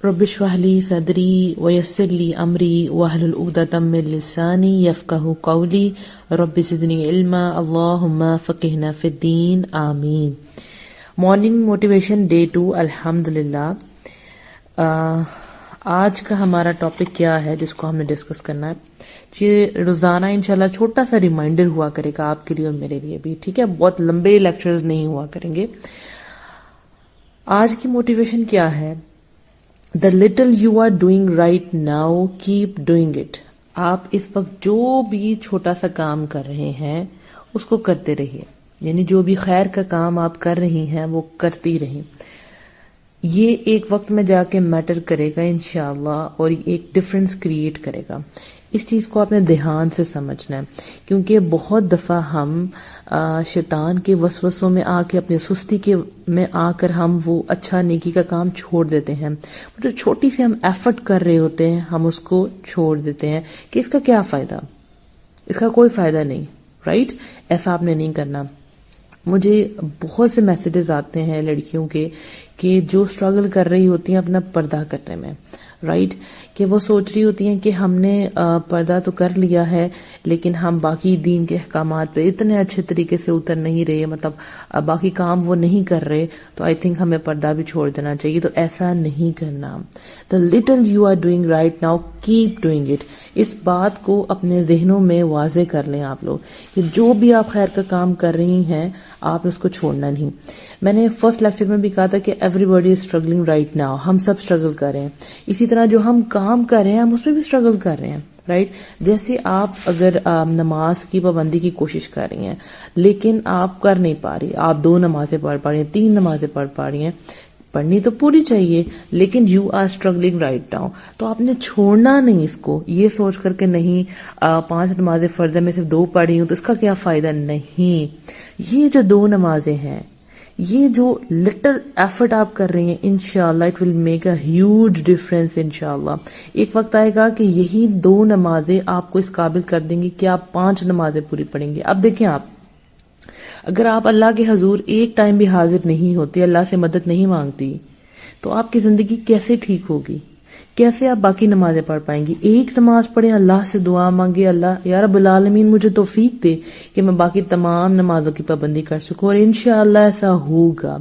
رب اشرح لی صدری ویسر لی امری واحلل عقدۃ من لسانی یفقہوا قولی رب زدنی علما اللہم فقہنا فی الدین آمین۔ مارننگ موٹیویشن ڈے 2 الحمدللہ۔ آج کا ہمارا ٹاپک کیا ہے جس کو ہم نے ڈسکس کرنا ہے؟ یہ روزانہ انشاءاللہ چھوٹا سا ریمائنڈر ہوا کرے گا آپ کے لیے اور میرے لیے بھی، ٹھیک ہے؟ بہت لمبے لیکچرز نہیں ہوا کریں گے۔ آج کی موٹیویشن کیا ہے؟ The little you are doing right now, keep doing it۔ آپ اس وقت جو بھی چھوٹا سا کام کر رہے ہیں اس کو کرتے رہیے، یعنی جو بھی خیر کا کام آپ کر رہی ہیں وہ کرتی رہیں۔ یہ ایک وقت میں جا کے میٹر کرے گا انشاءاللہ، اور ایک ڈفرنس کریٹ کرے گا۔ اس چیز کو آپ نے دھیان سے سمجھنا ہے، کیونکہ بہت دفعہ ہم شیطان کے وسوسوں میں آ کے، اپنی سستی کے میں آ کر ہم وہ اچھا نیکی کا کام چھوڑ دیتے ہیں۔ جو چھوٹی سی ہم ایفرٹ کر رہے ہوتے ہیں ہم اس کو چھوڑ دیتے ہیں کہ اس کا کیا فائدہ، اس کا کوئی فائدہ نہیں، رائٹ؟ ایسا آپ نے نہیں کرنا۔ مجھے بہت سے میسیجز آتے ہیں لڑکیوں کے کہ جو اسٹرگل کر رہی ہوتی ہیں اپنا پردہ کرنے میں، رائٹ؟ کہ وہ سوچ رہی ہوتی ہیں کہ ہم نے پردہ تو کر لیا ہے لیکن ہم باقی دین کے احکامات پہ اتنے اچھے طریقے سے اتر نہیں رہے، مطلب باقی کام وہ نہیں کر رہے، تو آئی تھنک ہمیں پردہ بھی چھوڑ دینا چاہیے۔ تو ایسا نہیں کرنا۔ The little you are doing right now, keep doing it۔ اس بات کو اپنے ذہنوں میں واضح کر لیں آپ لوگ کہ جو بھی آپ خیر کا کام کر رہی ہیں آپ نے اس کو چھوڑنا نہیں۔ میں نے فرسٹ لیکچر میں بھی کہا تھا کہ everybody is struggling right now، ہم سب اسٹرگل کر رہے ہیں۔ اسی طرح جو ہم کام کر رہے ہیں ہم اس میں بھی اسٹرگل کر رہے ہیں، رائٹ؟ جیسے آپ اگر نماز کی پابندی کی کوشش کر رہی ہیں لیکن آپ کر نہیں پا رہی، آپ 2 نمازیں پڑھ پا رہی ہیں، 3 نمازیں پڑھ پا رہی ہیں، پڑھنی تو پوری چاہیے لیکن you are struggling right now, تو آپ نے چھوڑنا نہیں اس کو یہ سوچ کر کہ نہیں 5 نمازیں فرض ہے میں صرف 2 پڑھی ہوں تو اس کا کیا فائدہ۔ نہیں، یہ جو 2 نمازیں ہیں، یہ جو لٹل ایفرٹ آپ کر رہی ہیں، انشاءاللہ it will make a huge difference. انشاءاللہ ایک وقت آئے گا کہ یہی 2 نمازیں آپ کو اس قابل کر دیں گی کہ آپ 5 نمازیں پوری پڑھیں گے۔ اب دیکھیں، آپ اگر آپ اللہ کے حضور ایک ٹائم بھی حاضر نہیں ہوتی، اللہ سے مدد نہیں مانگتی، تو آپ کی زندگی کیسے ٹھیک ہوگی؟ کیسے آپ باقی نمازیں پڑھ پائیں گی؟ ایک نماز پڑھیں، اللہ سے دعا مانگے، اللہ یا رب العالمین مجھے توفیق دے کہ میں باقی تمام نمازوں کی پابندی کر سکوں، اور انشاءاللہ ایسا ہوگا۔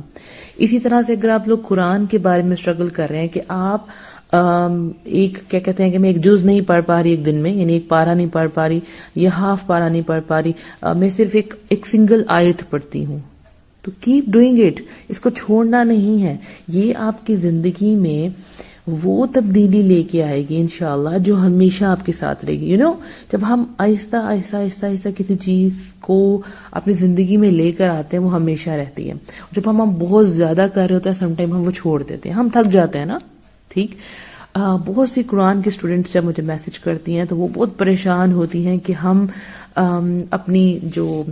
اسی طرح سے اگر آپ لوگ قرآن کے بارے میں اسٹرگل کر رہے ہیں کہ آپ ایک کیا کہتے ہیں کہ میں ایک جز نہیں پڑھ پا رہی ایک دن میں، یعنی ایک پارہ نہیں پڑھ پا رہی یا ہاف پارہ نہیں پڑھ پا رہی، میں صرف ایک سنگل آیت پڑھتی ہوں، تو کیپ ڈوئنگ اٹ، اس کو چھوڑنا نہیں ہے۔ یہ آپ کی زندگی میں وہ تبدیلی لے کے آئے گی انشاءاللہ جو ہمیشہ آپ کے ساتھ رہے گی۔ جب ہم آہستہ آہستہ آہستہ آہستہ کسی چیز کو اپنی زندگی میں لے کر آتے ہیں وہ ہمیشہ رہتی ہے۔ جب ہم بہت زیادہ کر رہے ہوتے ہیں سم ٹائم ہم وہ چھوڑ دیتے ہیں، ہم تھک جاتے ہیں نا، ٹھیک؟ بہت سی قرآن کے اسٹوڈنٹس جب مجھے میسج کرتی ہیں تو وہ بہت پریشان ہوتی ہیں کہ ہم اپنی جو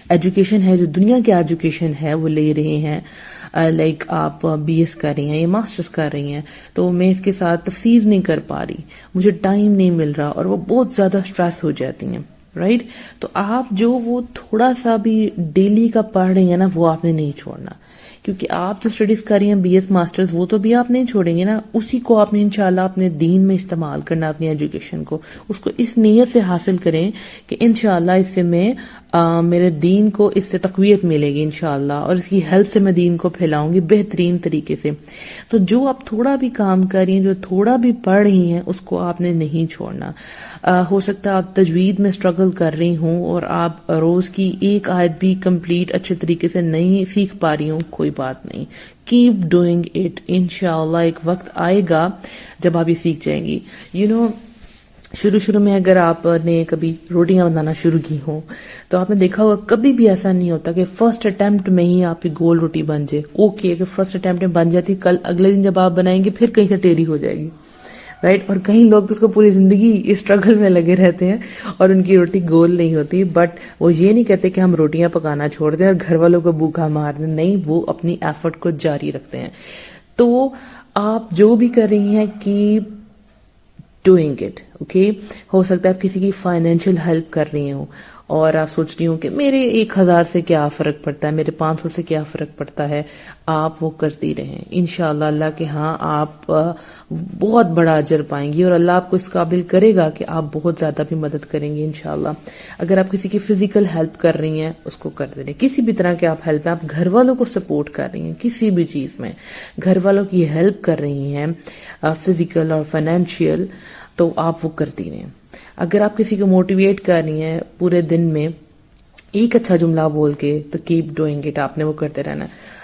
ایجوکیشن ہے، جو دنیا کی ایجوکیشن ہے وہ لے رہے ہیں، لائک آپ BS کر رہی ہیں یا ماسٹرز کر رہی ہیں، تو میں اس کے ساتھ تفسیر نہیں کر پا رہی، مجھے ٹائم نہیں مل رہا، اور وہ بہت زیادہ اسٹریس ہو جاتی ہیں، رائٹ؟ تو آپ جو وہ تھوڑا سا بھی ڈیلی کا پڑھ رہی ہیں نا وہ آپ نے نہیں چھوڑنا، کیونکہ آپ جو اسٹڈیز کر رہی ہیں BS ماسٹرز وہ تو بھی آپ نہیں چھوڑیں گے نا، اسی کو آپ نے انشاءاللہ اپنے دین میں استعمال کرنا، اپنی ایجوکیشن کو اس کو اس نیت سے حاصل کریں کہ انشاءاللہ اس سے میں میرے دین کو اس سے تقویت ملے گی انشاءاللہ، اور اس کی ہیلپ سے میں دین کو پھیلاؤں گی بہترین طریقے سے۔ تو جو آپ تھوڑا بھی کام کر رہی ہیں، جو تھوڑا بھی پڑھ رہی ہیں، اس کو آپ نے نہیں چھوڑنا۔ ہو سکتا ہے آپ تجوید میں اسٹرگل کر رہی ہوں اور آپ روز کی ایک آیت بھی کمپلیٹ اچھے طریقے سے نہیں سیکھ پا رہی ہوں، کوئی بات نہیں، کیپ ڈوئنگ اٹ، انشاءاللہ ایک وقت آئے گا جب آپ یہ سیکھ جائیں گی۔ شروع میں اگر آپ نے کبھی روٹیاں بنانا شروع کی ہوں تو آپ نے دیکھا ہوگا کبھی بھی ایسا نہیں ہوتا کہ فرسٹ اٹیمپٹ میں ہی آپ کی گول روٹی بن جائے۔ اوکے، اگر فرسٹ اٹیمپٹ میں بن جاتی، کل اگلے دن جب آپ بنائیں گے پھر کہیں سے ٹیڑھی ہو جائے گی، رائٹ؟ اور کئی لوگ تو اس کو پوری زندگی اسٹرگل میں لگے رہتے ہیں اور ان کی روٹی گول نہیں ہوتی، بٹ وہ یہ نہیں کہتے کہ ہم روٹیاں پکانا چھوڑ دیں اور گھر والوں کو بھوکا مار دیں، نہیں، وہ اپنی ایفرٹ کو جاری رکھتے ہیں۔ تو آپ جو بھی کر رہی ہیں کہ ڈوئنگ اٹ، اوکے؟ ہو سکتا ہے آپ کسی کی فائنینشیل ہیلپ کر رہی ہوں، اور آپ سوچ رہی ہوں کہ میرے 1000 سے کیا فرق پڑتا ہے، میرے 500 سے کیا فرق پڑتا ہے، آپ وہ کرتی رہیں، انشاءاللہ اللہ کے ہاں آپ بہت بڑا اجر پائیں گی، اور اللہ آپ کو اس قابل کرے گا کہ آپ بہت زیادہ بھی مدد کریں گے انشاءاللہ۔ اگر آپ کسی کی فزیکل ہیلپ کر رہی ہیں اس کو کرتے رہیں، کسی بھی طرح کے آپ ہیلپ ہیں، آپ گھر والوں کو سپورٹ کر رہی ہیں کسی بھی چیز میں، گھر والوں کی ہیلپ کر رہی ہیں فزیکل اور فائنینشیل، تو آپ وہ کرتی رہیں۔ اگر آپ کسی کو موٹیویٹ کر رہی ہیں پورے دن میں ایک اچھا جملہ بول کے، تو کیپ ڈوئنگ اٹ، آپ نے وہ کرتے رہنا ہے۔